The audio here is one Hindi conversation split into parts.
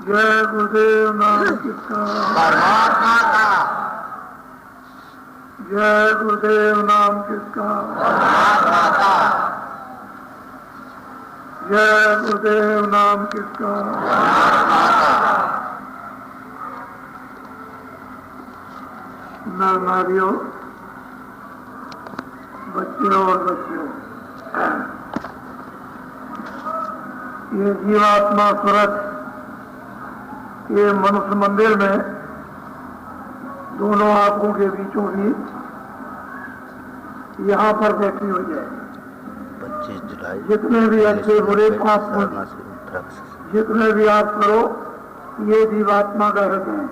जय गुरुदेव नाम किसका परमात्मा का। जय गुरुदेव नाम किसका परमात्मा का। जय गुरुदेव नाम किसका परमात्मा का। नर नारियों, बच्चियों और बच्चियों, ये जीवात्मा सूरत ये मनुष्य मंदिर में दोनों आंखों के बीचों बीच यहाँ पर बैठी हुई है। 25 जुलाई जितने भी अच्छे बुरे पाप जितने भी आप करो, ये जीवात्मा का हृदय है।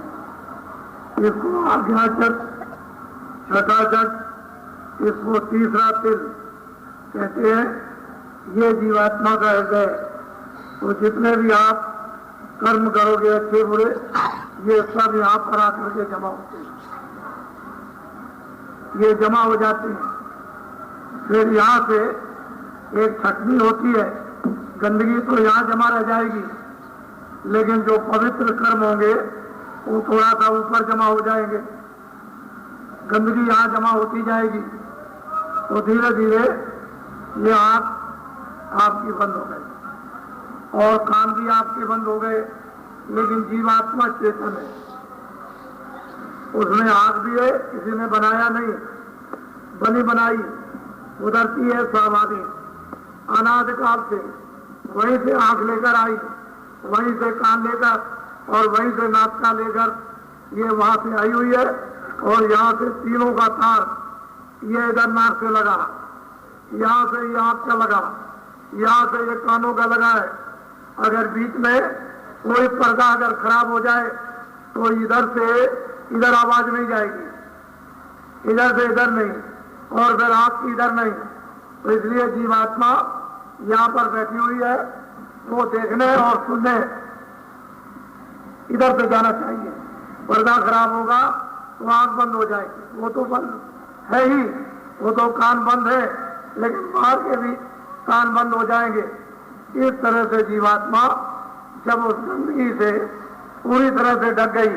इसको आज्ञाचक, छठाचक, इसको तीसरा तिल कहते हैं। ये जीवात्मा का हृदय है। तो जितने भी आप कर्म करोगे अच्छे बुरे, ये सब यहाँ पर आकर के जमा होते हैं। ये जमा हो जाते हैं। फिर यहाँ से एक छटनी होती है। गंदगी तो यहाँ जमा रह जाएगी, लेकिन जो पवित्र कर्म होंगे वो थोड़ा सा ऊपर जमा हो जाएंगे। गंदगी यहाँ जमा होती जाएगी। तो धीरे धीरे ये आँख आपकी बंद हो गई और कान भी आपके बंद हो गए, लेकिन जीवात्मा चेतन है। उसमें आँख भी है, किसी ने बनाया नहीं, बनी बनाई उधरती है स्वाभाविक अनादिकाल से। वहीं से आँख लेकर आई, वहीं से कान लेकर और वहीं से नाक लेकर ये वहां से आई हुई है। और यहाँ से तीनों का तार ये इधर नाक से लगा, यहाँ से ये आँख का लगा, यहाँ से ये कानों का लगा है। अगर बीच में कोई पर्दा अगर खराब हो जाए तो इधर से इधर आवाज नहीं जाएगी, इधर से इधर नहीं, और फिर आपकी इधर नहीं। तो इसलिए जीवात्मा यहाँ पर बैठी हुई है। वो देखने और सुनने इधर से जाना चाहिए। पर्दा खराब होगा तो आंख बंद हो जाएगी। वो तो बंद है ही, वो तो कान बंद है, लेकिन बाहर के भी कान बंद हो जाएंगे। इस तरह से जीवात्मा जब उस गंदगी से पूरी तरह से ढक गई,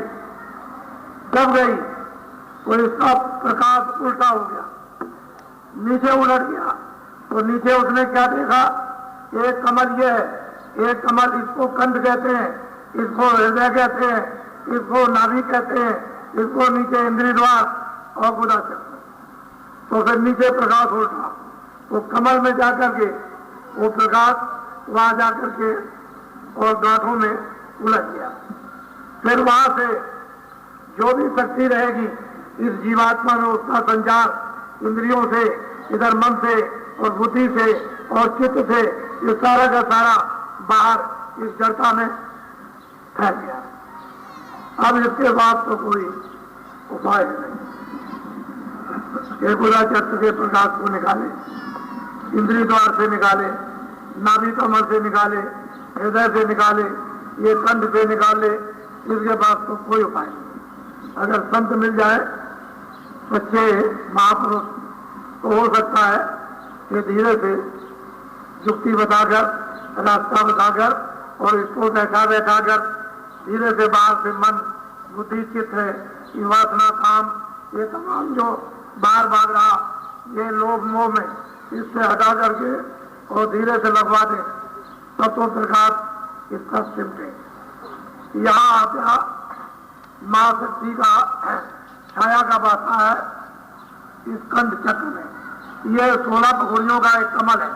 दब गई, तो इसका प्रकाश उल्टा हो गया, नीचे उलट गया। तो नीचे उसने क्या देखा? एक कमल ये है, एक कमल, इसको कंठ कहते हैं, इसको हृदय कहते हैं, इसको नाभि कहते हैं, इसको नीचे इंद्रिय द्वार और गुदा चक्र। तो फिर नीचे प्रकाश उल्टा, तो कमल में जाकर के वो प्रकाश वहां जाकर के और गांठों में उलझ गया। फिर वहां से जो भी शक्ति रहेगी इस जीवात्मा में, उसका संचार इंद्रियों से, इधर मन से और बुद्धि से और चित्त से, ये सारा का सारा बाहर इस जड़ता में फैल गया। अब इसके बाद तो कोई उपाय नहीं। एक उदा चक्र के प्रकाश को निकाले, इंद्रिय द्वार से निकाले, नाभि कमल से निकाले, हृदय से निकाले, ये कंठ से निकाले, इसके बाद तो कोई उपाय नहीं। अगर संत मिल जाए, सच्चे महापुरुष, तो हो सकता है कि धीरे से युक्ति बताकर, रास्ता बताकर और इसको बैठा बैठाकर धीरे से बाहर से मन, बुद्धि, चित्त है, ये वासना, काम, ये तमाम जो बाहर भाग रहा, ये लोभ मोह में, इससे हटा करके और धीरे से लगवा दे, तब तो प्रकाश इसका सिमटे। यहाँ आता मां शक्ति का छाया का बासा है इस कंठ चक्र में। यह 16 पखुड़ियों का एक कमल है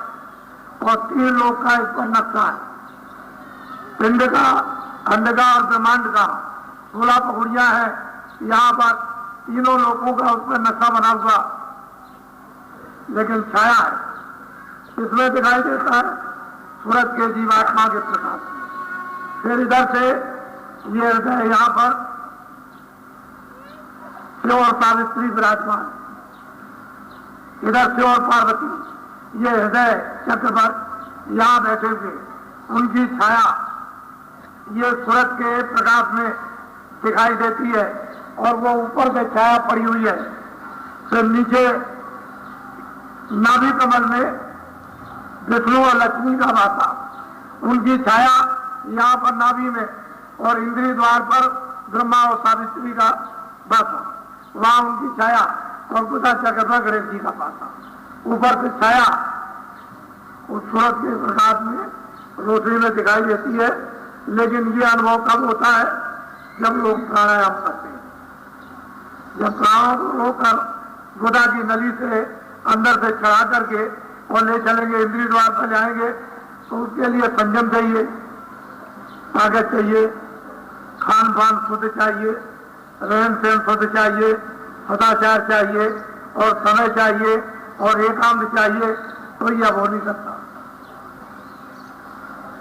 और 3 लोक का इस पर नक्शा है। पिंड का, अंड का और ब्रह्मांड का 16 पखुड़ियां हैं। यहाँ पर तीनों लोगों का उस पर नक्शा बना हुआ, लेकिन छाया है। इसमें दिखाई देता है सूरज के जीवात्मा के प्रकाश। फिर इधर से ये हृदय, यहाँ पर शिव और सावित्री विराजमान, इधर शिव और पार्वती, ये हृदय चक्र पर यहाँ बैठे हुए, उनकी छाया ये सूरज के प्रकाश में दिखाई देती है और वो ऊपर से छाया पड़ी हुई है। फिर नीचे नाभि कमल में विष्णु और लक्ष्मी का वासा, उनकी छाया यहाँ पर नाभि में और इंद्रिय द्वार पर ब्रह्मा और सावित्री का बसा, वहां उनकी छाया और गुदा चक्र गणेश जी का पासा, ऊपर से छाया उस सूरज के प्रकाश में रोशनी में दिखाई देती है। लेकिन ये अनुभव कब होता है? जब लोग प्राणायाम करते हैं। जब प्राणों को रोककर गुदा की नली से अंदर से चढ़ा करके और ले चलेंगे, इंद्रिय द्वार पर जाएंगे, तो उसके लिए संयम चाहिए, ताकत चाहिए, खान पान शुद्ध चाहिए, रहन सहन शुद्ध चाहिए, सदाचार चाहिए और समय चाहिए और एकांत चाहिए। तो यह हो नहीं सकता,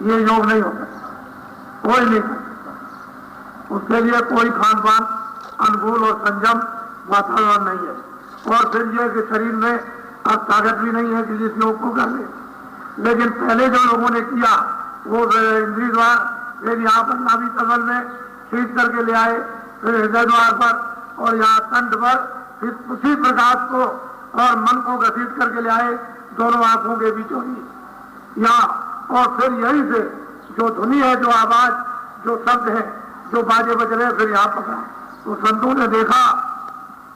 ये योग नहीं हो सकता, कोई नहीं कर सकता। उसके लिए कोई खान पान अनुकूल और संयम वातावरण नहीं है। और फिर यह कि शरीर में अब ताकत भी नहीं है कि जिस योग को कर ले। लेकिन पहले जो लोगों ने किया वो इंद्रिय द्वार फिर यहाँ पर नाभि तल में खींच करके ले आए, फिर हृदय द्वार पर और यहाँ कंठ पर, फिर उसी प्रकाश को और मन को घसीट करके ले आए दोनों आंखों के बीचों ही यहाँ। और फिर यही से जो ध्वनि है, जो आवाज, जो शब्द है, जो बाजे बज रहे, फिर यहाँ पकड़ा। तो संतों ने देखा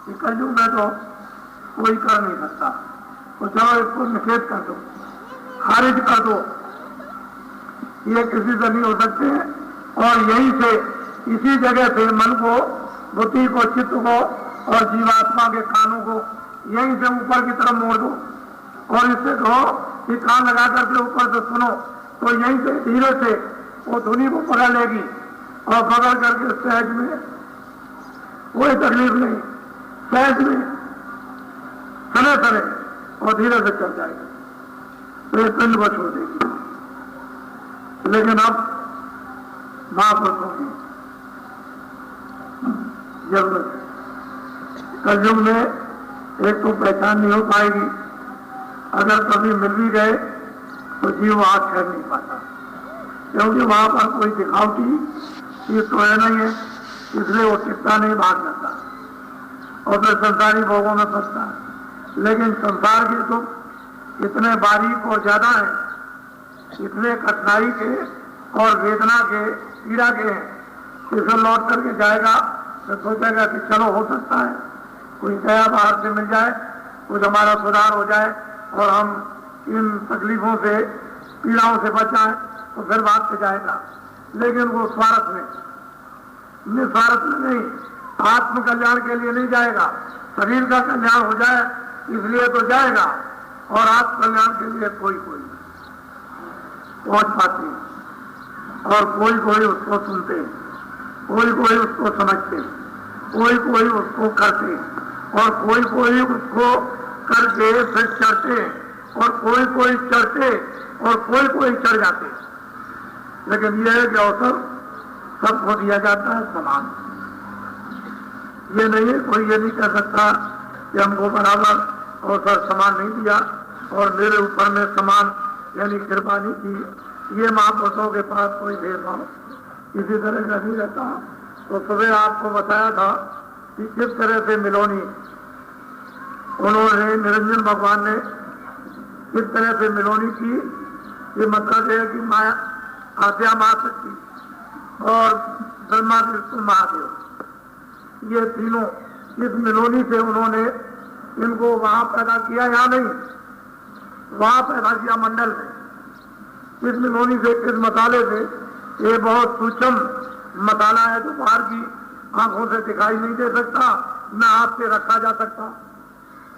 कि कलयुग में तो कोई कर नहीं सकता, तो चलो इसको निषेध कर दो, खारिज कर दो, ये किसी से नहीं हो सकते हैं। और यहीं से, इसी जगह से मन को, बुद्धि को, चित्त को और जीवात्मा के कानों को यहीं से ऊपर की तरफ मोड़ दो और इससे कहो कि कान लगा करके ऊपर से सुनो, तो यहीं से धीरे से वो ध्वनि को पकड़ लेगी और पकड़ करके सहज में कोई तकलीफ नहीं, सहज में सने सने और धीरे से चल जाएगी, तो ये पिंड को छोड़ देगी। लेकिन अब महापुरुषों की जरूरत है। कलयुग में एक तो पहचान नहीं हो पाएगी, अगर कभी मिल भी गए तो जीव वहां ठहर नहीं पाता, क्योंकि वहां पर कोई दिखावटी चीज तो है नहीं है, इसलिए वो टिकता नहीं, भाग जाता और फिर संसारी भोगों में फंसता है। लेकिन संसार के दुख इतने बारीक और ज्यादा है, इतने कठिनाई के और वेदना के, पीड़ा के हैं, इसे लौट करके जाएगा तो सोचेगा कि चलो हो सकता है कोई दया बाहर से मिल जाए, कुछ हमारा सुधार हो जाए और हम इन तकलीफों से, पीड़ाओं से बच जाए, तो फिर बात पे जाएगा। लेकिन वो स्वार्थ में, निस्वार्थ में नहीं, आत्म कल्याण के लिए नहीं जाएगा, शरीर का कल्याण हो जाए इसलिए तो जाएगा, और आत्म कल्याण के लिए कोई कोई पहुंच पाते और कोई कोई उसको सुनते, कोई कोई उसको समझते, कोई कोई उसको करते और कोई कोई उसको करके फिर चढ़ते और कोई कोई चढ़ते और कोई कोई चढ़ जाते। लेकिन यह है कि अवसर सबको दिया जाता है समान। ये नहीं है, कोई ये नहीं कह सकता कि हमको बराबर अवसर समान नहीं दिया और मेरे ऊपर में समान यानी कृपा नहीं की। ये महापुरुषों के पास कोई भेदभाव किसी तरह का नहीं रहता। तो सुबह आपको बताया था कि किस तरह से मिलोनी उन्होंने, निरंजन भगवान ने किस तरह से मिलोनी की। ये मतलब है कि माया, आद्या मां शक्ति और ब्रह्मा विष्णु महादेव, ये तीनों इस मिलोनी से उन्होंने इनको वहां पैदा किया, यहाँ नहीं, वहां पैदा किया मंडल में। इस मिलोनी से, इस मसाले से, ये बहुत सूक्ष्म मसाला है जो बाहर की आंखों से दिखाई नहीं दे सकता, न हाथ से रखा जा सकता,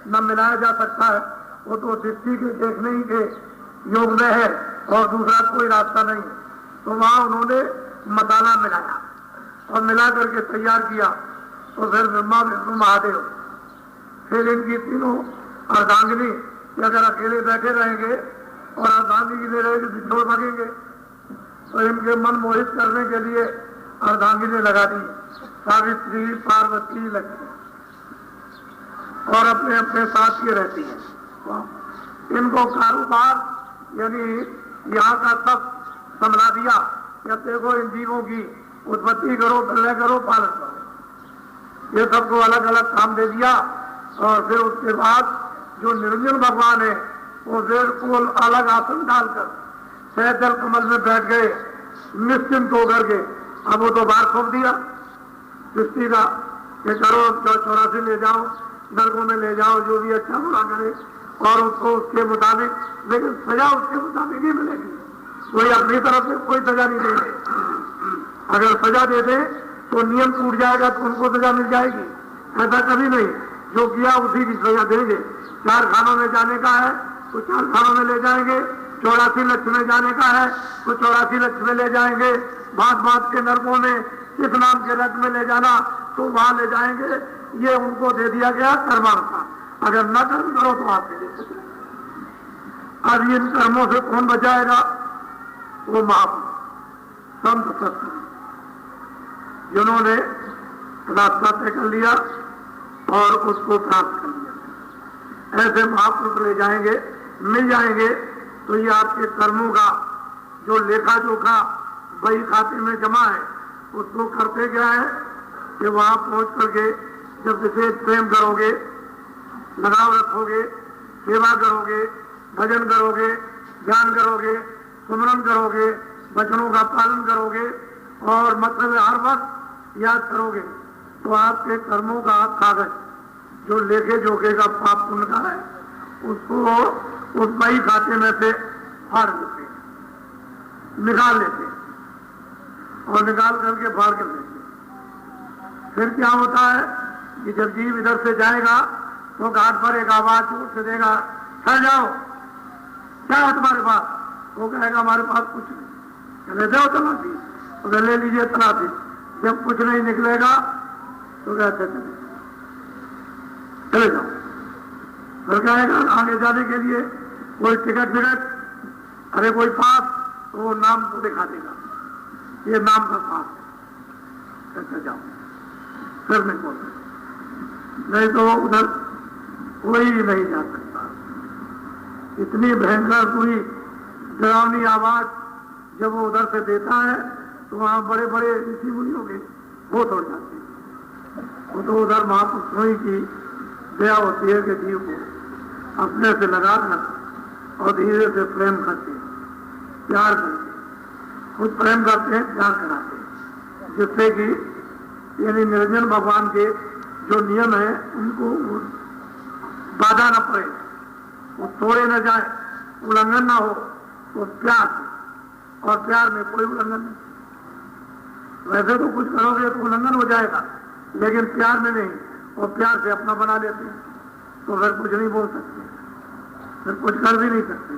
न मिलाया जा सकता है। वो तो दृष्टि के देखने ही के योग में है और दूसरा कोई रास्ता नहीं। तो वहां उन्होंने मसाला मिलाया और मिला करके तैयार किया। तो फिर ब्रह्मा विष्णु महादेव, फिर इनकी तीनों अर्धांगिनी, अगर अकेले बैठे रहेंगे और अर्धांगिनी में रहेंगे बिछोड़ भागेंगे, तो इनके मन मोहित करने के लिए अर्धांगिनी लगा दी, सावित्री, पार्वती, लक्ष्मी, और अपने अपने साथ ही रहती है। इनको कारोबार यानी यहाँ का सब संभला दिया कि अब देखो इन जीवों की उत्पत्ति करो, प्रलय करो, पालन करो, ये सबको अलग अलग काम दे दिया। और फिर उसके बाद जो निरंजन भगवान है वो बिल्कुल अलग आसन डालकर सहजल कमल में बैठ गए, निश्चिंत होकर के अब वो तो बाहर थोप दिया सृष्टि का कि करो 84 ले जाओ, नरकों में ले जाओ, जो भी अच्छा बुरा करे और उसको उसके मुताबिक, लेकिन सजा उसके मुताबिक ही मिलेगी। कोई अपनी तरफ से कोई सजा नहीं देंगे। अगर सजा दे दे तो नियम टूट जाएगा तो उनको सजा मिल जाएगी, ऐसा कभी नहीं। जो किया उसी की सजा देंगे। 4 खानों में जाने का है तो 4 खानों में ले जाएंगे, 84 लक्ष्य में जाने का है तो 84 लक्ष्य में ले जाएंगे, बात बात के नरकों में किस नाम के रथ में ले जाना तो वहां ले जाएंगे। ये उनको दे दिया गया कर्मानुसार। अगर न कर्म करो तो आप दे सकते। अब इन कर्मों से कौन बचाएगा? वो महापुरुष संत सत्संग जिन्होंने रास्ता तय कर लिया और उसको प्राप्त कर लिया। ऐसे महापुरुष ले जाएंगे, मिल जाएंगे तो ये आपके कर्मों का जो लेखा जोखा वही खाते में जमा है उसको करते क्या है कि वहां पहुंच करके जब जैसे प्रेम करोगे, लगाव रखोगे, सेवा करोगे, भजन करोगे, ध्यान करोगे, सुमरन करोगे, वचनों का पालन करोगे और मतलब हर वक्त याद करोगे तो आपके कर्मों का कागज जो लेखे जोखे का पाप पुण्य का है उसको उस बही खाते में से फाड़ लेते, निकाल लेते और निकाल करके फाड़ कर देते। फिर क्या होता है कि जब जीव इधर से जाएगा तो घाट पर एक आवाज जोर से देगा, ठहर जाओ, क्या है तुम्हारे पास? वो कहेगा हमारे पास कुछ नहीं। चले जाओ तलाशी, तो ले लीजिए तलाशी। जब कुछ नहीं निकलेगा तो कहते चले जाओ। फिर कहेगा आगे जाने के लिए कोई टिकट, अरे कोई पास, तो वो नाम को दिखा देगा, ये नाम का पास है, कहते जाओ। फिर नहीं बोल सकते, नहीं तो उधर कोई नहीं जा सकता। इतनी भयंकर पूरी डरावनी आवाज जब वो उधर से देता है तो वहां बड़े बड़े ऋषि मुनियों के वो तोड़ जाते हैं। वो तो उधर महापुरुषों की दया होती है कि जीव को अपने से लगा कर और धीरे से प्रेम करते हैं, प्यार करते हैं, खुद प्रेम करते हैं, प्यार कराते हैं, जिससे कि यानी निरंजन भगवान के जो नियम है उनको बाधा न पड़े, वो तोड़े न जाए, उल्लंघन न हो। तो प्यार, और प्यार में कोई उल्लंघन नहीं। वैसे तो कुछ करोगे तो उल्लंघन हो जाएगा, लेकिन प्यार में नहीं, और प्यार से अपना बना लेते हैं तो फिर कुछ नहीं बोल सकते, फिर कुछ कर भी नहीं सकते।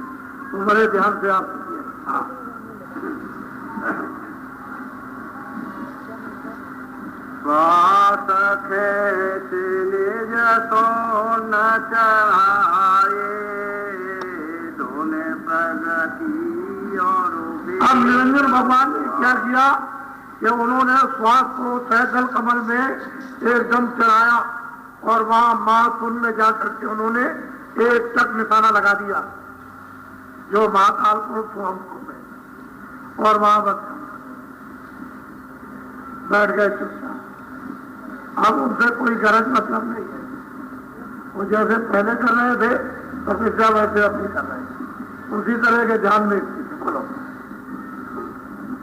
तो बड़े ध्यान से आप स्वास खेत निज तो न चढ़ाए, दोने प्रगति और अब निरंजन भगवान ने क्या किया कि उन्होंने श्वास को सहजल कमल में एकदम चढ़ाया और वहां महाकुंड में जाकर के उन्होंने एक तक निशाना लगा दिया जो महाकाल को स्वयं में, और वहां बस बैठ गए चुपचाप। अब उनसे कोई गरज मतलब नहीं है, वो जैसे पहले कर रहे थे तपस्या वैसे अब नहीं कर रहे, उसी तरह के ध्यान में बोलो।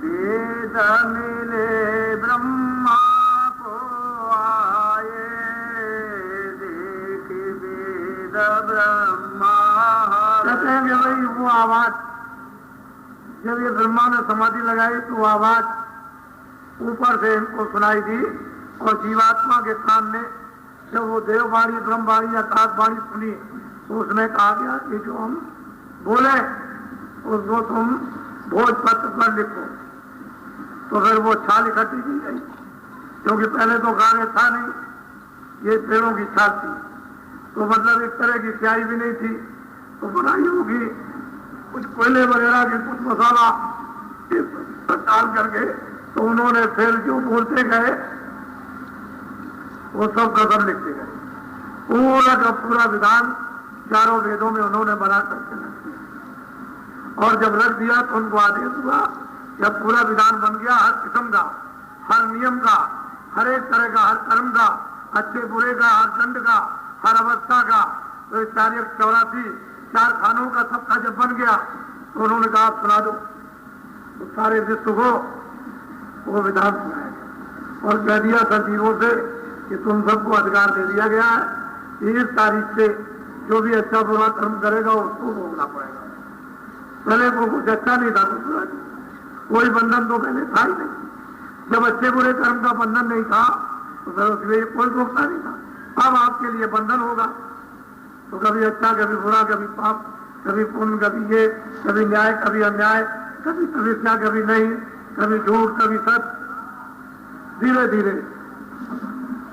वेद मिले ब्रह्मा को आए, देख वेद ब्रह्मा। कहते हैं कि भाई वो आवाज जब ये ब्रह्मा ने समाधि लगाई तो आवाज ऊपर से इनको सुनाई दी और जीवात्मा के कान में जब वो देववाणी, ब्रह्मवाणी, आकाशवाणी सुनी तो उसमें कहा गया कि जो हम बोले उसको तुम भोजपत्र पर लिखो। तो फिर वो छाल इकट्ठी की गई, क्योंकि पहले तो कागज था नहीं, ये पेड़ों की छाल थी, तो मतलब एक तरह की स्याही भी नहीं थी। तो बनाई होगी कुछ कोयले वगैरह के कुछ मसाला डाल करके, तो उन्होंने फिर जो बोलते गए वो सब कदम लिखते गए। पूरा का पूरा विधान चारों वेदों में उन्होंने बना करके रख दिया, और जब रख दिया तो उनको आदेश हुआ, जब पूरा विधान बन गया हर किस्म का, हर नियम का, हर एक तरह का, हर कर्म का, अच्छे बुरे का, हर दंड का, हर अवस्था का, तो 484 खानों का सबका जब बन गया तो उन्होंने कहा आप सुना दो। तो सारे विश्व को वो विधान सुनाया और कह दिया सचिवों से कि तुम सबको अधिकार दे दिया गया है कि इस तारीख से जो भी अच्छा बुरा कर्म करेगा उसको भोगना पड़ेगा। पहले वो कुछ अच्छा नहीं था, कुछ बुरा नहीं, कोई बंधन तो पहले था ही नहीं। जब अच्छे बुरे कर्म का बंधन नहीं था तो फिर उसमें कोई रोकता नहीं था। अब आपके लिए बंधन होगा तो कभी अच्छा कभी बुरा, कभी पाप कभी पुण्य, कभी ये, कभी न्याय कभी अन्याय, कभी तपस्या कभी नहीं, कभी झूठ कभी सच, धीरे धीरे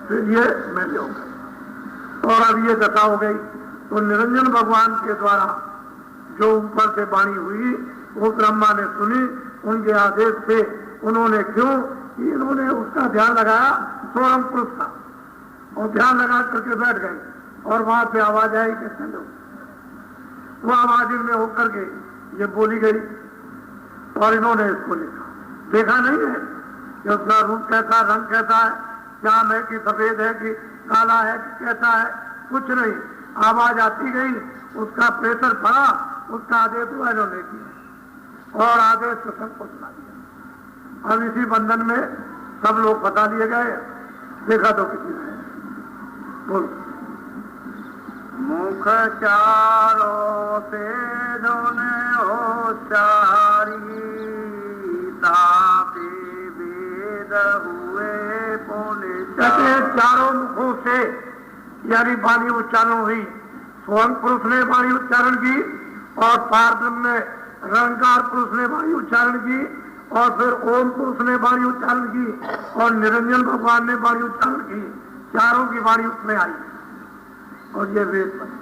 फिर ये मेले हो गए। और अब ये दशा हो गई तो निरंजन भगवान के द्वारा जो ऊपर से वाणी हुई वो ब्रह्मा ने सुनी। उनके आदेश से उन्होंने क्यों कि इन्होंने उसका ध्यान लगाया सोरम पुरुष का, और ध्यान लगा करके बैठ गए और वहां से आवाज आई कि चलो, वो आवाज इनमें होकर के ये बोली गई और इन्होंने इसको लिखा। देखा नहीं है कि उसका रूप कैसा, रंग कैसा है, श्याम है कि सफेद है कि काला है कि कैसा है, कुछ नहीं। आवाज आती गई, उसका प्रेशर पड़ा, उसका आदेश हुआ, इन्होंने किया और आदेश तो सबको सुना दिया। अब इसी बंधन में सब लोग बता लिए गए। देखा तो किसी ने बोल मुख चारों से धोने होशारी तापी वेद हुए पुण्य। कहते चारों मुखों से यानी वाणी उच्चारण हुई। स्वयं पुरुष ने वाणी उच्चारण की और पारब्रह्म में रंकार पुरुष ने वाणी उच्चारण की और फिर ओम पुरुष ने वाणी उच्चारण की और निरंजन भगवान ने वाणी उच्चारण की। चारों की वाणी उसमें आई और ये वेद बने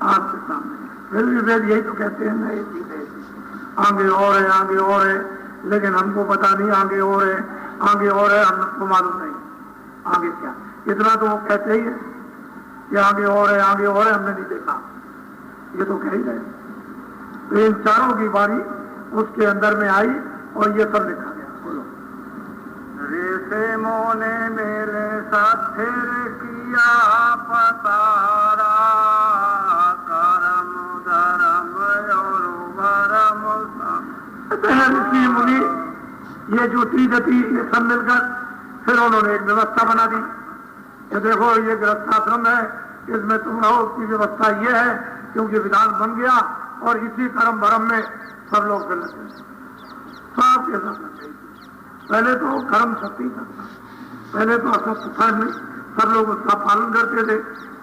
आपके सामने। फिर भी वेद यही तो कहते हैं नहीं सीधे आगे और है, आगे और है, लेकिन हमको पता नहीं आगे और है, आगे और है, हमको मालूम नहीं आगे क्या। इतना तो वो कहते ही है कि आगे और है, आगे और है, हमने नहीं देखा, ये तो कह ही रहे। तो इन चारों की बारी उसके अंदर में आई और ये सब लिखा गया। बोलो ऋषि मोने मेरे साथिर किया पतारा करम धर्म और भरम। ऋषि मुनि ये जो त्रिगति ये सब मिलकर फिर उन्होंने एक व्यवस्था बना दी। ये देखो ये गृहस्थाश्रम है, इसमें तुम रहो की व्यवस्था ये है, क्योंकि विधान बन गया और इसी कर्म भरम में सब लोग फिर लगे। सबके सब लगे। पहले तो कर्म सत्य था, पहले तो असत्य था नहीं, सब लोग उसका पालन करते थे।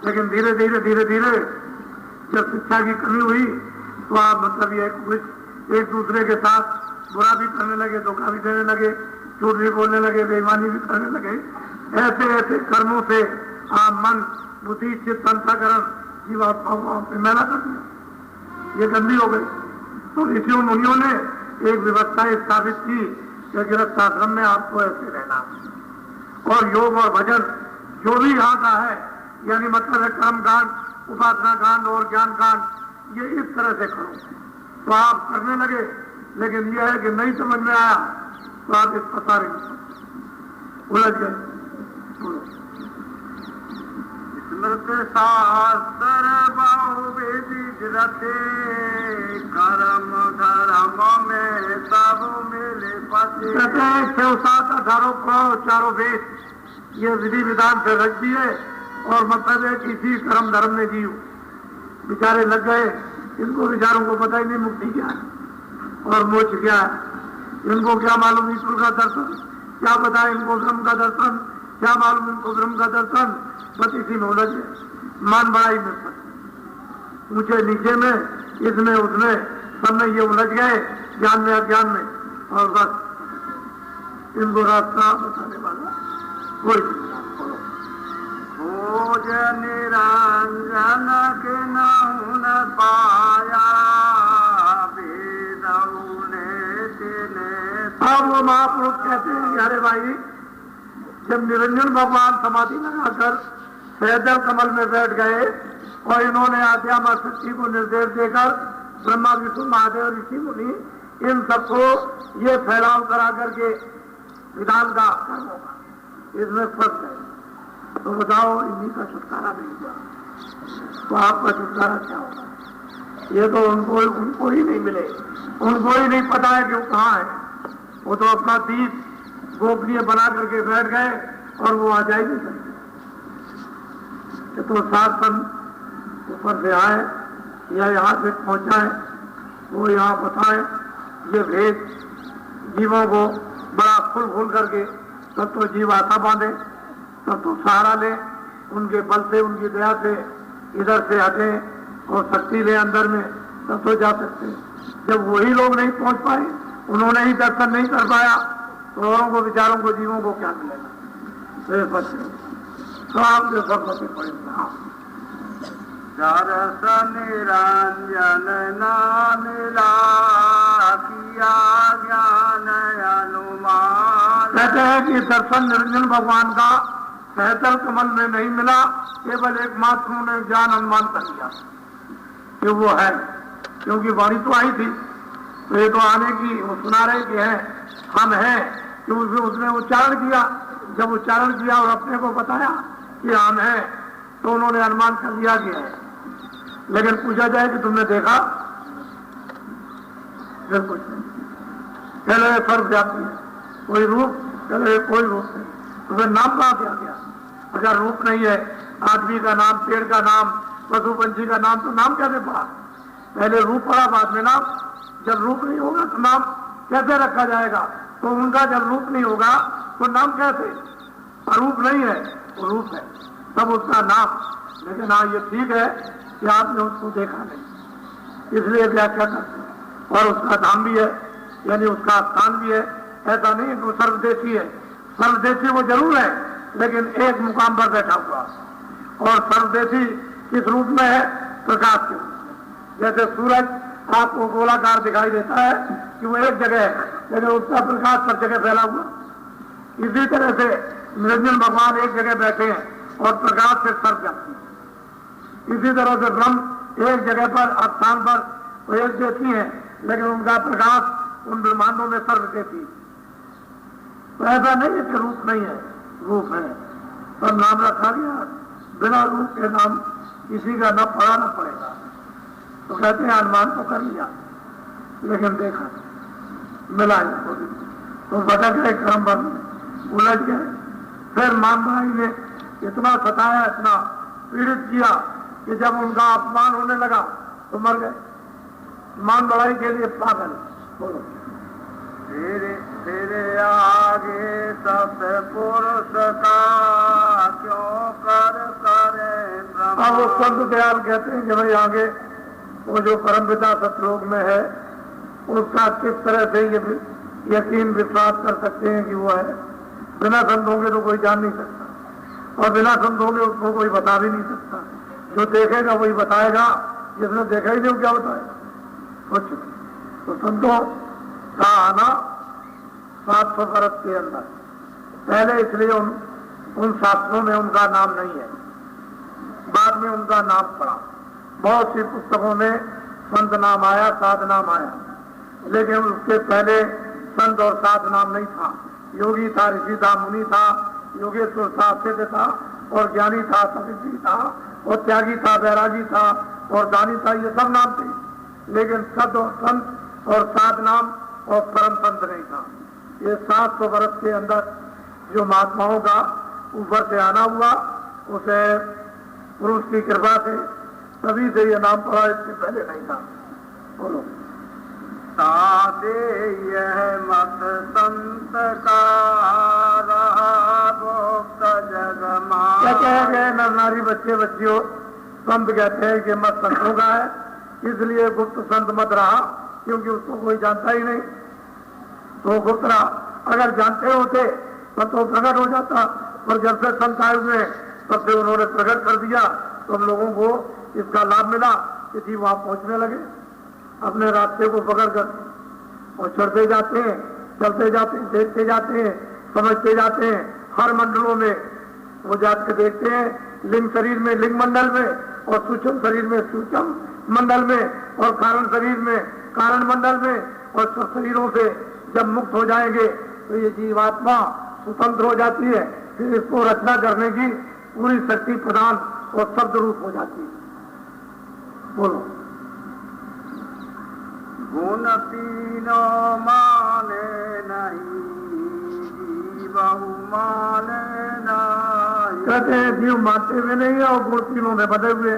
लेकिन धीरे धीरे जब शिक्षा की कमी हुई तो आप मतलब ये कुछ एक दूसरे के साथ बुरा भी करने लगे, धोखा भी देने लगे, झूठ भी बोलने लगे, बेईमानी भी करने लगे। ऐसे ऐसे कर्मों से आप मन बुद्धि चित्त अंतःकरण जीवात्माओं पे मैला कर दिया, ये गंदी हो गई। तो ऋषियों मुनियों ने एक व्यवस्था स्थापित की कि गृहस्थाश्रम में आपको ऐसे रहना और योग और भजन जो भी यहाँ का है, यानी मतलब है कर्म कांड, उपासना कांड और ज्ञान कांड, ये इस तरह से करो। तो आप करने लगे, लेकिन यह है कि नहीं समझ में आया तो आप इस पसारे उलझ गए। स्मृत शास्त्र बहुविधि रते कर्म धर्म में सब मिले पति। कहते हैं 6-7 18 पुराण चारों वेद ये विधि विधान से रख दिए और मतलब है किसी कर्म धर्म में जीव बेचारे लग गए। इनको बेचारों को पता ही नहीं मुक्ति क्या है और मोक्ष क्या है। इनको क्या मालूम ईश्वर का दर्शन, क्या पता है इनको ब्रह्म का दर्शन, क्या मालूम इनको ब्रह्म का दर्शन। बस इसी में उलझ गए, मान बड़ाई में फंसे, ऊंचे नीचे में, इसमें उसमें, सब में ये उलझ गए, ज्ञान में अज्ञान में। और बस इनको रास्ता बताने वाला कोई भोज निरंजन के नहुन पाया अब वो महापुरुष कहते हैं कि अरे भाई, जब निरंजन भगवान समाधि लगाकर सहजल कमल में बैठ गए और इन्होंने आद्या शक्ति को निर्देश देकर ब्रह्मा विष्णु महादेव ऋषि मुनि इन सबको ये फैलाव करा करके विधान का कर्म होगा, इसमें फंस गए। तो बताओ इन्हीं का छुटकारा नहीं हुआ तो आपका छुटकारा क्या होगा? ये तो उनको ही नहीं मिले, उनको ही नहीं पता है कि वो कहाँ है, वो तो अपना दीप गोपनीय बना करके बैठ गए और वो आ जाए नहीं सकते। तो 7 संत ऊपर से आए या यहाँ से पहुंचाए, वो यहाँ बताए ये भेद जीवों को बड़ा खुल करके तब तो जीव आशा बांधे, तब तो सहारा ले, उनके बल से उनकी दया से इधर से हटे और शक्ति ले अंदर में, तब तो जा सकते। जब वही लोग नहीं पहुंच पाए, उन्होंने ही दर्शन नहीं कर पाया, तो औरों को विचारों को जीवों को क्या मिलेगा। तो आप जो सब पड़ेगा दर्शन निरंजन नाम मिला किया ज्ञान अनुमान। कहते हैं कि दर्शन निरंजन भगवान का सहचल कमल में नहीं मिला, केवल एकमात्र उन्होंने ज्ञान अनुमान कर लिया कि वो है, क्योंकि वाणी तो आई थी, तो ये तो आने की वो सुना रहे कि है हम हैं, क्योंकि उसने उच्चारण किया। जब उच्चारण किया और अपने को बताया कि हम हैं, तो उन्होंने अनुमान कर लिया कि है। लेकिन पूछा जाए कि तुमने देखा, फिर कुछ नहीं। चलो ये सर्वव्यापी है, कोई रूप, चलो ये कोई रूप नहीं, तो फिर नाम कहाँ से आ गया? अगर रूप नहीं है, आदमी का नाम, पेड़ का नाम, पशु पंछी का नाम, तो नाम कैसे पड़ा? पहले रूप पड़ा, बाद में नाम। जब रूप नहीं होगा तो नाम कैसे रखा जाएगा? तो उनका जब रूप नहीं होगा तो नाम कैसे? अरूप नहीं है, वो रूप है, तब उसका नाम। लेकिन हाँ ये ठीक है कि आपने उसको देखा नहीं, इसलिए व्याख्या करते हैं। और उसका नाम भी है, यानी उसका स्थान भी है। ऐसा नहीं कि वो सर्वदेशी है, सर्वदेशी वो जरूर है, लेकिन एक मुकाम पर बैठा हुआ। और सर्वदेशी किस रूप में है? प्रकाश के रूप में। जैसे सूरज आपको गोलाकार दिखाई देता है कि वो एक जगह है, लेकिन उसका प्रकाश सब जगह फैला हुआ। इसी तरह से निरंजन भगवान एक जगह बैठे हैं और प्रकाश से सर्वव्यापी। इसी तरह से ब्रह्म एक जगह पर, स्थान पर वो एक देती है, लेकिन उनका प्रकाश उन ब्रह्मांडों में सर्वव्यापी। तो ऐसा नहीं है कि रूप नहीं है, रूप है, पर नाम रखा गया। बिना रूप के नाम किसी का न पड़ा न पड़ेगा। तो कहते हैं अनुमान तो कर लिया, लेकिन देखा मिला इसको भी, तो भटक गए, क्रम बंद उलझ गए। फिर मान भाई ने इतना सताया, इतना पीड़ित किया कि जब उनका अपमान होने लगा तो मर गए। मान बढ़ाई के लिए पागल। बोलो तेरे आगे सब पुरुष का क्यों कर करे। अब वो संत दयाल कहते हैं कि भाई आगे वो जो परमपिता सतलोक में है, उसका किस तरह से ये यकीन विश्वास कर सकते हैं कि वो है? बिना संतों के तो कोई जान नहीं सकता, और बिना संतों के उसको कोई बता भी नहीं सकता। जो देखेगा वही बताएगा, जिसने देखा ही नहीं वो क्या बताएगा? कुछ। तो संतों का आना 700 वर्ष के अंदर पहले, इसलिए उन शास्त्रों में उनका नाम नहीं है, बाद में उनका नाम पड़ा। बहुत सी पुस्तकों में संत नाम आया, साध नाम आया, लेकिन उसके पहले संत और साध नाम नहीं था। योगी था, ऋषि था, मुनि था, योगेश्वर था, सिद्ध था, और ज्ञानी था, समिति था, और त्यागी था, बैरागी था, और दानी था, ये सब नाम थे। लेकिन संत और साध नाम और परम संत नहीं था। ये 700 वर्ष के अंदर जो महात्माओं का ऊपर से आना हुआ, उसे पुरुष की कृपा से तभी से ये नाम पड़ा, इससे पहले नहीं था। बोलो सादे यह मत संत का रहा भोक्त जगमा। कहते हैं कि नर नारी बच्चे बच्चियों, संत कहते हैं कि मत संतों का है, इसलिए गुप्त संत मत रहा, क्योंकि उसको कोई जानता ही नहीं, तो गुप्त रहा। अगर जानते होते तब तो प्रकट हो जाता, पर जब से संत आए हुए तब से उन्होंने प्रकट कर दिया, तो हम लोगों को इसका लाभ मिला कि जी वहां पहुंचने लगे, अपने रास्ते को पकड़कर, और चढ़ते जाते हैं, चलते जाते हैं, देखते जाते हैं, समझते जाते हैं। हर मंडलों में वो जाकर देखते हैं, लिंग शरीर में लिंग मंडल में, और सूक्ष्म शरीर में सूक्ष्म मंडल में, और कारण शरीर में कारण मंडल में, और सब शरीरों से जब मुक्त हो जाएंगे तो ये जीवात्मा स्वतंत्र हो जाती है। फिर इसको रचना करने की पूरी शक्ति प्रदान और शब्द रूप हो जाती है। बोलो गुण तीनों माने न नहीं जीवहु माने नहीं। कहते हैं जीव मानते हुए नहीं है और गुण तीनों में बदे हुए,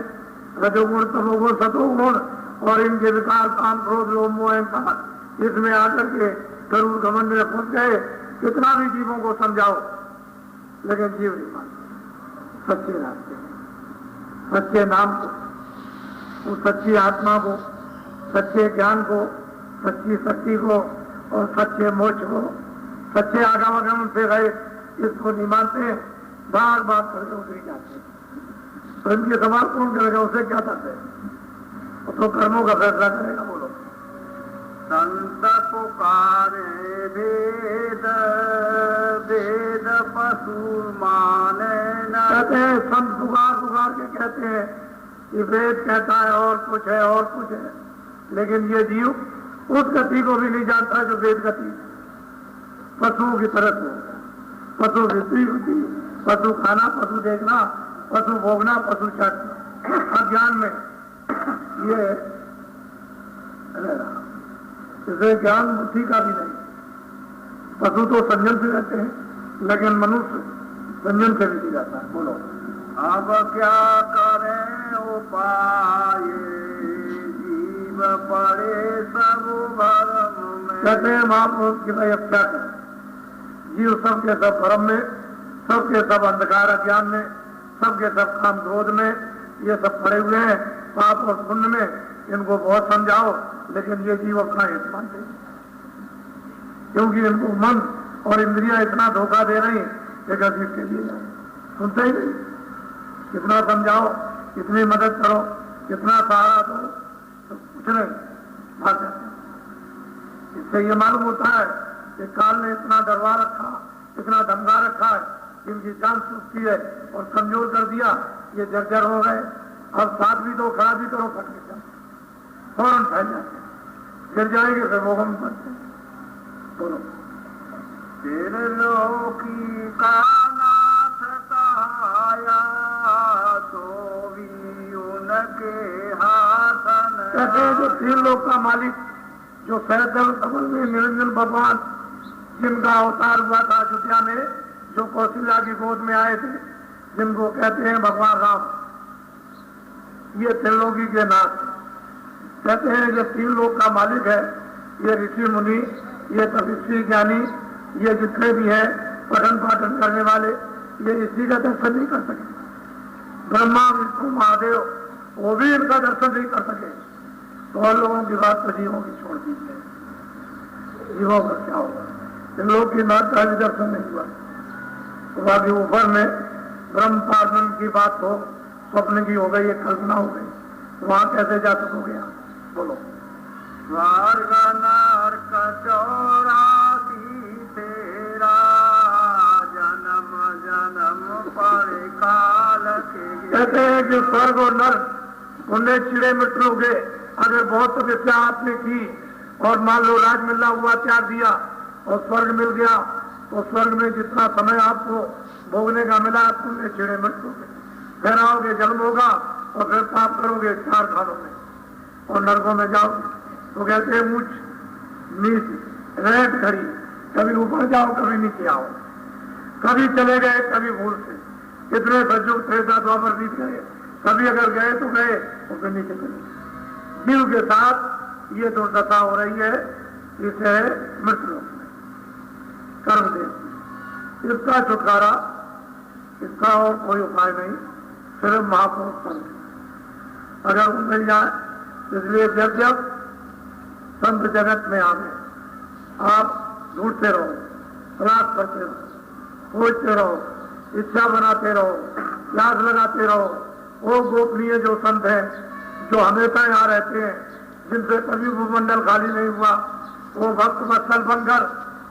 रजोगुण तमोगुण सतोगुण, और इनके विकार काम क्रोध लोभ मोह अहंकार इसमें आकर के गरुड़ घमंड में फंस गए। कितना भी जीवों को समझाओ लेकिन जीव नहीं मानते सच्चे रास्ते, सच्चे नाम को, उस सच्ची आत्मा को, सच्चे ज्ञान को, सच्ची शक्ति को और सच्चे मोक्ष को, सच्चे आगमन से गए इसको नहीं मानते, बार बार करके उतरी जाते हैं। तो इनके सवाल कौन करेगा, उसे क्या करते हैं, तो कर्मों का फैसला करेगा। बोलो। संत पुकारे वेद वेद पशु माने न। कहते हैं संत पुकार पुकार के कहते हैं कि वेद कहता है और कुछ है और कुछ है, लेकिन ये जीव उस गति को भी नहीं जानता जो वेद गति, पशुओं की तरह से होता है। पशु विषय होती, पशु खाना, पशु देखना, पशु भोगना, पशु चढ़ना, अज्ञान में ये इसे ज्ञान बुद्धि का भी नहीं। पशु तो संयम से रहते हैं, लेकिन मनुष्य संयम से भी जाता है। बोलो। अब क्या करें उपाय जीव पड़े सब भरम में। कहते हैं महापुरुष कि भाई अब क्या करें, जीव सबके सब भरम में, सबके सब अंधकार अज्ञान में, सबके सब काम क्रोध में ये सब पड़े हुए हैं, पाप और पुण्य में। इनको बहुत समझाओ लेकिन ये जीव अपना हित मानते हैं, क्योंकि इनको मन और इंद्रियां इतना धोखा दे रही कि गति के लिए सुनते ही नहीं। कितना समझाओ, कितनी मदद करो, कितना सहारा दो, तो कुछ नहीं, भाग जाते हैं। इससे ये मालूम होता है कि काल ने इतना डरवा रखा, इतना धमका रखा है, इनकी जान सूखती है और कमजोर कर दिया, ये जर्जर हो गए। अब साथ भी दो, खड़ा भी करो, फट के जाओ, फौरन फैल जाते हैं, गिर जाएंगे, फिर वो हम करते हैं। बोलो। फिर लोकी का नाथ कहाया तो भी उनके हाथन। कहते हैं जो तीन लोक का मालिक, जो सहजल कमल में निरंजन भगवान जिनका अवतार हुआ था अयोध्या में, जो कौशल्या की गोद में आए थे, जिनको कहते हैं भगवान राम, ये त्रिलोकी के नाथ। कहते हैं जो तीन लोक का मालिक है, ये ऋषि मुनि, ये तपस्वी ज्ञानी, ये जितने भी हैं पठन पाठन करने वाले, ये इसी का दर्शन नहीं कर सके। ब्रह्मा विष्णु महादेव वो भी इनका दर्शन नहीं कर सके, तो और लोगों की बात तो जीवों की छोड़ दीजिए, जीवों का क्या होगा। इन लोग की नाथ का भी दर्शन नहीं हुआ, तो बाकी ऊपर में ब्रह्म पालन की बात हो, स्वप्न की हो गई, ये कल्पना हो गई, वहां कैसे जा सकोगे आप। बोलो। स्वर्ग नरक 84 तेरा जन्म जन्म पर काल के। कहते हैं कि स्वर्ग और नर्क उन्हें चिड़े मिट लोगे अगर बहुत तपस्या आपने की और मान लो राज मिलना हुआ, त्याग दिया और स्वर्ग मिल गया, तो स्वर्ग में जितना समय आपको भोगने का मिला आपको चिड़े मिट लोगे, फिर आओगे, जन्म होगा और फिर पाप करोगे 4 खानों में और नरकों में जाओगे। तो कहते हैं ऊंच नीच रेत खड़ी, कभी ऊपर जाओ कभी नीचे आओ, कभी चले गए कभी भूल से, कितने सज्जुग त्रेता द्वापर बीत गए, कभी अगर गए तो गए और फिर नीचे चले। जीव के साथ ये दुर्दशा हो रही है, इसे मृत्यु कर्म दे। इसका छुटकारा, इसका और कोई उपाय नहीं, सिर्फ महापुरुष संत अगर वो मिल जाए। इसलिए जब जब संत जगत में आवे, आप ढूंढते रहो, प्रयास करते रहो, खोजते रहो, इच्छा बनाते रहो, प्यास लगाते रहो। वो गोपनीय जो संत हैं, जो हमेशा यहाँ रहते हैं, जिनसे कभी भूमंडल खाली नहीं हुआ, वो भक्त वत्सल बनकर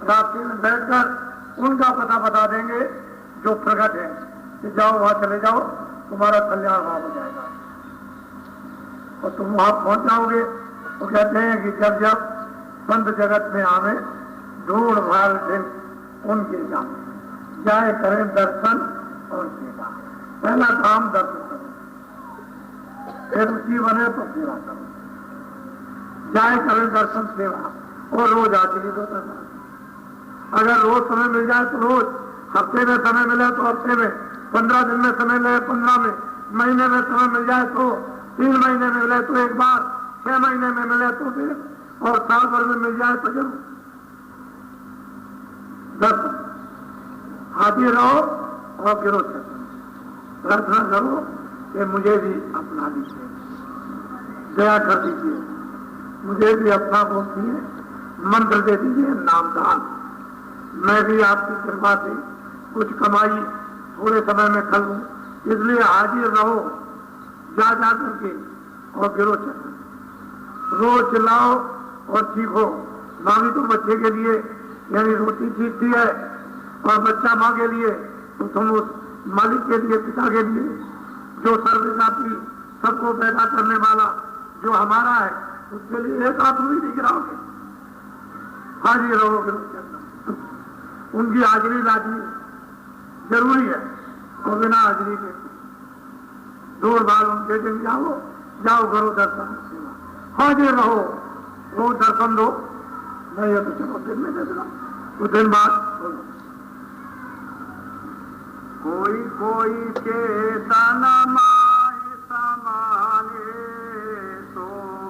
रास्ते में बैठकर उनका पता बता देंगे जो प्रकट है कि जाओ वहां चले जाओ, तुम्हारा कल्याण वहां हो जाएगा और तुम वहां पहुंच जाओगे। वो कहते हैं कि जब जब संत जगत में आवे, ढूंढ भाल दिन उनके जाए करें दर्शन और सेवा। पहला काम दर्शन करो, फिर रुचि बने तो सेवा करो, जाए करें दर्शन सेवा और रोज आचरी दो दर्शन। अगर रोज समय मिल जाए तो रोज, हफ्ते में समय मिले तो हफ्ते में, 15 दिन में समय मिले 15 में, महीने में समय मिल जाए तो 3 महीने में मिले तो एक बार, 6 महीने में मिले तो फिर, और साल भर में मिल जाए तो जरूर। हाजिर रहो और गिरो चलो, प्रार्थना करो कि मुझे भी अपना दीजिए, दया कर दीजिए, मुझे भी अपना बोलिए, मंत्र दे दीजिए नामदान। मैं भी आपकी कृपा से कुछ कमाई थोड़े समय में कर लूं, इसलिए हाजिर रहो जा करके और गिरो चलो, रोज चिल्लाओ और चीखो। मांगी तो बच्चे के लिए यानी रोटी चीखती है, और बच्चा माँ के लिए तो तुम उस मालिक के लिए, पिता के लिए, जो सर्वव्यापी सबको पैदा करने वाला जो हमारा है, उसके लिए एक आदमी नहीं गिराओगे। हाजिर रहोगे, उनकी हाजिरी लाजमी जरूरी है, और बिना हाजिरी के दूर बाल उनके दिन जाओ करो दर्शन सेवा। हाजिर रहो, रोज दर्शन दो, नहीं है तो चलो दिन में दे देना, कुछ दिन बाद बोलो। कोई कोई चेतन माय समाने, तो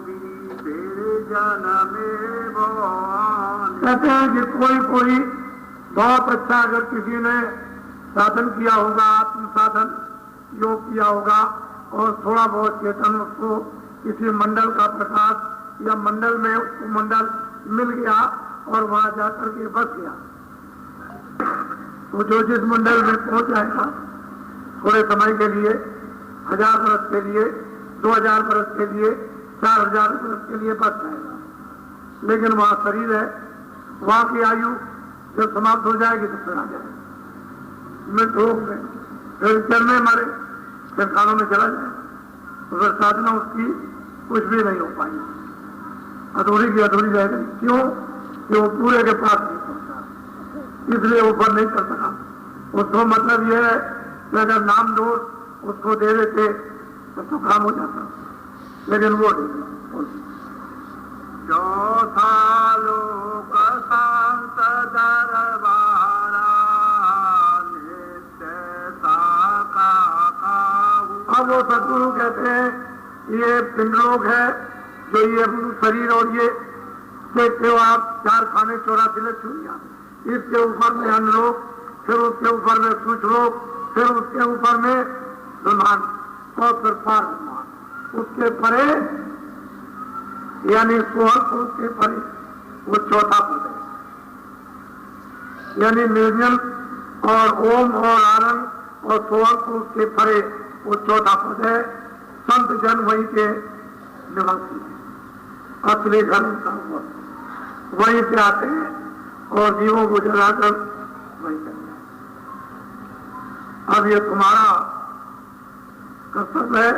भी फिर जन्मे भवानी। कहते हैं कि कोई बहुत अच्छा अगर किसी ने साधन किया होगा, आत्म साधन योग किया होगा, और थोड़ा बहुत चेतन उसको किसी मंडल का प्रकाश या मंडल में उसको मंडल मिल गया और वहां जाकर के बस गया, तो जो जिस मंडल में पहुंच जाएगा थोड़े समय के लिए, 1000 वर्ष के लिए, 2000 वर्ष के लिए, 4000 वर्ष के लिए बच जाएगा। लेकिन वहां शरीर है, वहां की आयु जब समाप्त हो जाएगी तो फिर आ जाएगा मृत रोग में, फिर चलने मारे, फिर खानों में चला जाएगा, तो फिर साधना उसकी कुछ भी नहीं हो पाएगी, अधूरी की अधूरी रहेगी। क्यों? कि वो पूरे के पास नहीं पहुंचा, इसलिए ऊपर नहीं कर सका। उसको मतलब यह है कि अगर नाम दोष उसको दे देते तो काम हो जाता, लेकिन वो चौथा लोक शांत दरबारा, नित्यता का काहू। अब वो सदगुरु कहते हैं ये पिंड लोग है, जो ये शरीर और ये देखते हो आप 4 खाने 84 लक्ष्मियां, इसके ऊपर में अन्न लोग, फिर उसके ऊपर में सूच लोग, फिर उसके ऊपर में ब्रह्मांड, और फिर पार ब्रह्मांड, उसके परे यानी 16 पुरुष के परे वो चौथा पद है, यानी निर्जन और ओम और आनंद और 16 पुरुष के परे वो चौथा पद है। संत जन वहीं के निवासी है, असली घर उनका हुआ, वहीं से आते हैं और जीवों को जलाकर वहीं करते हैं। अब ये तुम्हारा कर्तव्य है,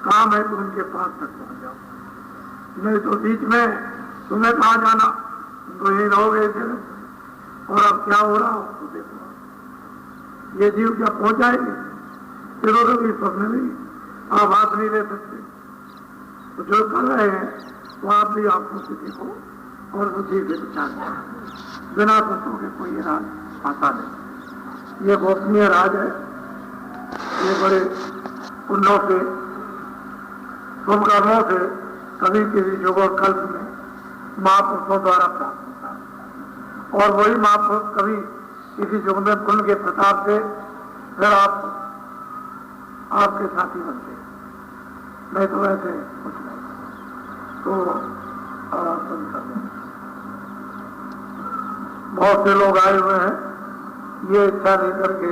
काम है, तुम उनके पास तक पहुंच जाओ, नहीं तो बीच में तुम्हें कहा जाना, तो यही रहोगे इधर, और अब क्या हो रहा हो तो देखो। ये जीव क्या पहुंच जाएंगे, चलो कभी स्वप्न नहीं आवाज नहीं ले सकते, तो जो कर रहे हैं वो आप भी आपको से देखो और बुद्धि से विचार करो, बिना सोचोगे कोई ये राज आता नहीं। ये गोपनीय राज है, ये बड़े पुण्यों से, शुभ कर्मों से कभी किसी युग और कल्प में महापुरुषों द्वारा प्राप्त होता है, और वही महापुरुष कभी किसी युग में पुण्य के प्रताप से फिर आपके साथी बनते, नहीं तो ऐसे कुछ नहीं। तो बहुत से लोग आए हुए हैं ये इच्छा लेकर के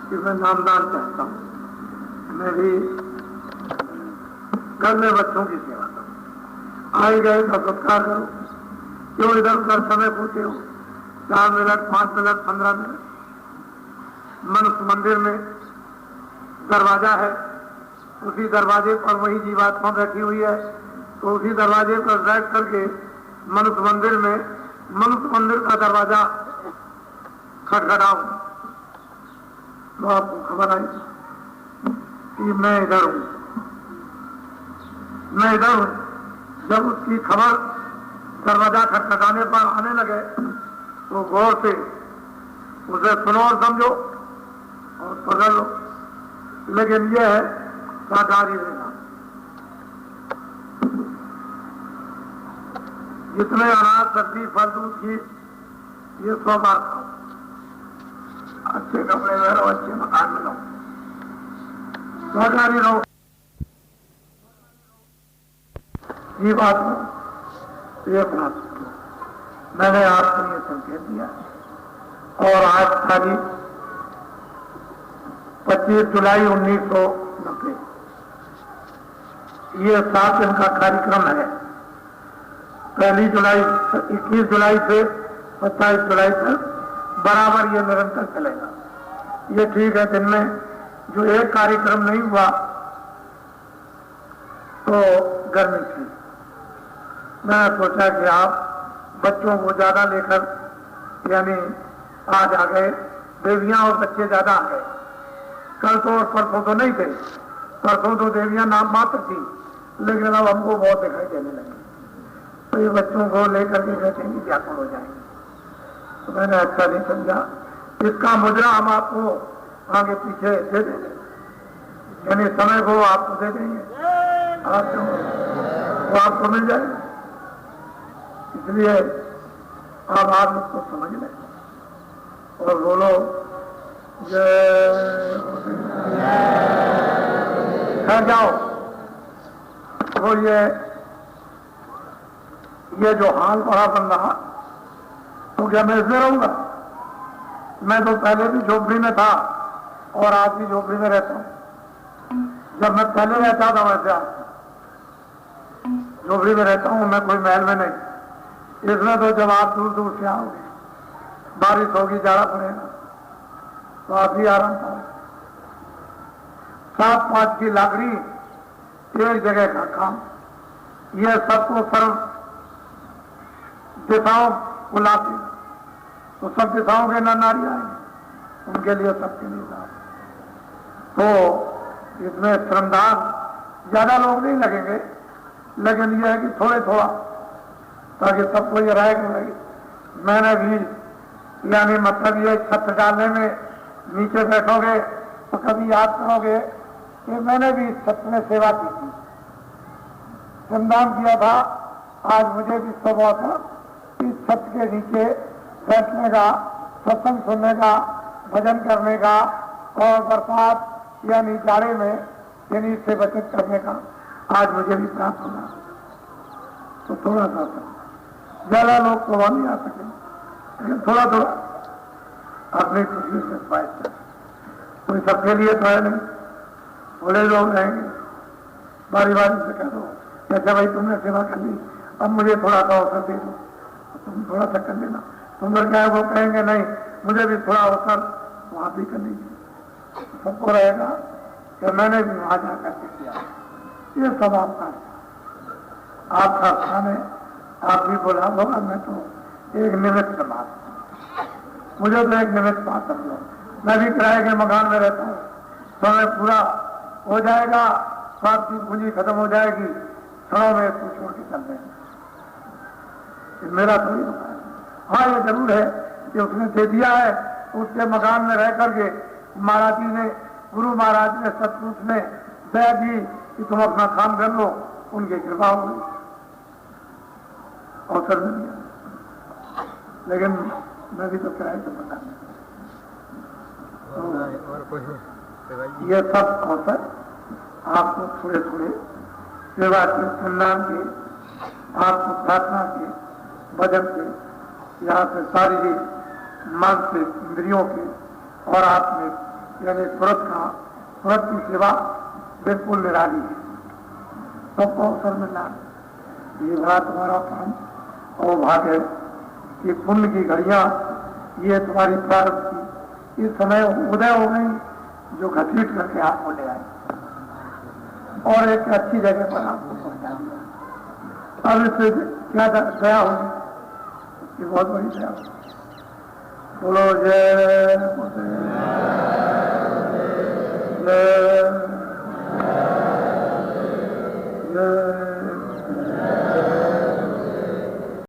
कि मैं नामदान चाहता हूँ, मैं भी घर में बच्चों की सेवा करूँ, आए गए तो सत्कार करो, क्यों इधर उधर समय पूछते हो, 4 मिनट 5 मिनट 15 मिनट। मनुष्य मंदिर में दरवाजा है, उसी दरवाजे पर वही जीवात्मा बैठी हुई है, तो उसी दरवाजे पर बैठ करके मनुष्य मंदिर में, मनुष्य मंदिर का दरवाजा खटखटाओ तो आपको खबर आई कि मैं इधर हूं, मैं इधर हूं। जब उसकी खबर दरवाजा खटखटाने पर आने लगे तो गौर से उसे सुनो और समझो और पकड़ लो। लेकिन यह है शाकाहारी रहना। जितने अनाज, सब्जी, फल, दूध, घी, ये 100 बार खाओ। अच्छे कपड़े में रहो, अच्छे मकान में रहो, शाकाहारी रहो। ये बात है, ये अपना मैंने आपको ये संकेत दिया। और आज तारीख 25 जुलाई 1990, ये 7 दिन का कार्यक्रम है। 1 जुलाई 21 जुलाई से 27 जुलाई तक बराबर ये निरंतर चलेगा। ये ठीक है, दिन में जो एक कार्यक्रम नहीं हुआ तो गर्मी थी। मैंने सोचा कि आप बच्चों को ज्यादा लेकर, यानी आज आ गए, देवियां और बच्चे ज्यादा आ गए। कल तो और परसों तो नहीं थे, परसों तो देवियां नाम मात्र थी, लेकिन अब हमको बहुत दिखाई देने लगी। तो ये बच्चों को लेकर के बैठेंगे, व्याकुल हो जाएंगे। तो मैंने अच्छा नहीं समझा। इसका मुजरा हम आपको आगे पीछे दे देंगे, यानी समय को आपको दे देंगे, वो आपको मिल जाएगा। इसलिए आप उसको समझ लें और बोलो जय। खैर जाओ। वो ये जो हाल बड़ा बन रहा, तो क्या मैं इसमें रहूंगा? मैं तो पहले भी झोपड़ी में था और आज भी झोपड़ी में रहता हूं। जब मैं पहले रहता था वैसे आज झोपड़ी में रहता हूं, मैं कोई महल में नहीं। इसमें तो जब आप दूर दूर से आओगे, बारिश होगी, जाड़ा पड़ेगा, तो आप ही आराम पाओगे। 7-5 की लाकड़ी, एक जगह का काम, यह सबको सर्व दिशाओं को लाते, तो सब दिशाओं के नर नारी आएंगे, उनके लिए सबके लिए लाभ। तो इसमें श्रमदान ज्यादा लोग नहीं लगेंगे, लेकिन यह है कि थोड़े थोड़ा, ताकि सबको ये रहेगा। मैंने भी, यानी मतलब ये छत डालने में नीचे बैठोगे तो कभी याद करोगे कि मैंने भी इस छत में सेवा की थी, श्रमदान किया था। आज मुझे भी स्वभाव था इस छत के नीचे बैठने का, सत्संग सुनने का, भजन करने का, और बरसात यानी जाड़े में यानी इससे बचत करने का आज मुझे भी प्राप्त होगा। तो थोड़ा सा ज्यादा लोग तो वहां नहीं आ सके, लेकिन थोड़ा थोड़ा अपनी खुशी से स्वास्थ्य, कोई सबके लिए तो है नहीं। बड़े लोग रहेंगे, बारी बारी से कह दो अच्छा भाई तुमने सेवा कर ली, अब मुझे थोड़ा सा अवसर दे दो, तुम थोड़ा सा कर लेना। तुम लोग क्या है, वो कहेंगे नहीं मुझे भी थोड़ा अवसर वहां भी कर लीजिए। सबको रहेगा कि मैंने भी वहां जाकर के किया। ये सब आपका स्थान है, आप भी बोला होगा। मैं तो एक निमित्त मात्र, मुझे तो एक निमित्त मात्र लो। मैं भी किराए के मकान में रहता हूँ, समय पूरा हो जाएगा, स्वार्थ की पूंजी खत्म हो जाएगी, क्षणों में इसको छोड़ के चल देंगे। मेरा थोड़ी मकान है। हाँ ये जरूर है कि उसने दे दिया है, उसके मकान में रह करके महाराज जी ने, गुरु महाराज ने, सतपुरुष ने दया दी कि तुम अपना काम कर लो, उनकी कृपा होगी, अवसर मिल गया। लेकिन मैं भी तो किराए के मकान में, तो ये सब अवसर आपको थोड़े थोड़े सेवा के, सम्मान के, आपको प्रार्थना के, भजन के, यहाँ से शारीरिक, मानसिक, इंद्रियों के और आत्मिक यानी सुरत की सेवा बिल्कुल निराली है। सबको अवसर मिलना, ये बड़ा तुम्हारा काम और भाग्य है कि पुण्य की घड़ियां ये तुम्हारी प्रारब्ध की इस समय उदय हो गई, जो घसीट करके आपको ले आए और एक अच्छी जगह पर आपको पहुंचा दिया। अब इससे क्या दया होगी, उसकी बहुत बड़ी दया होगी। बोलो जय।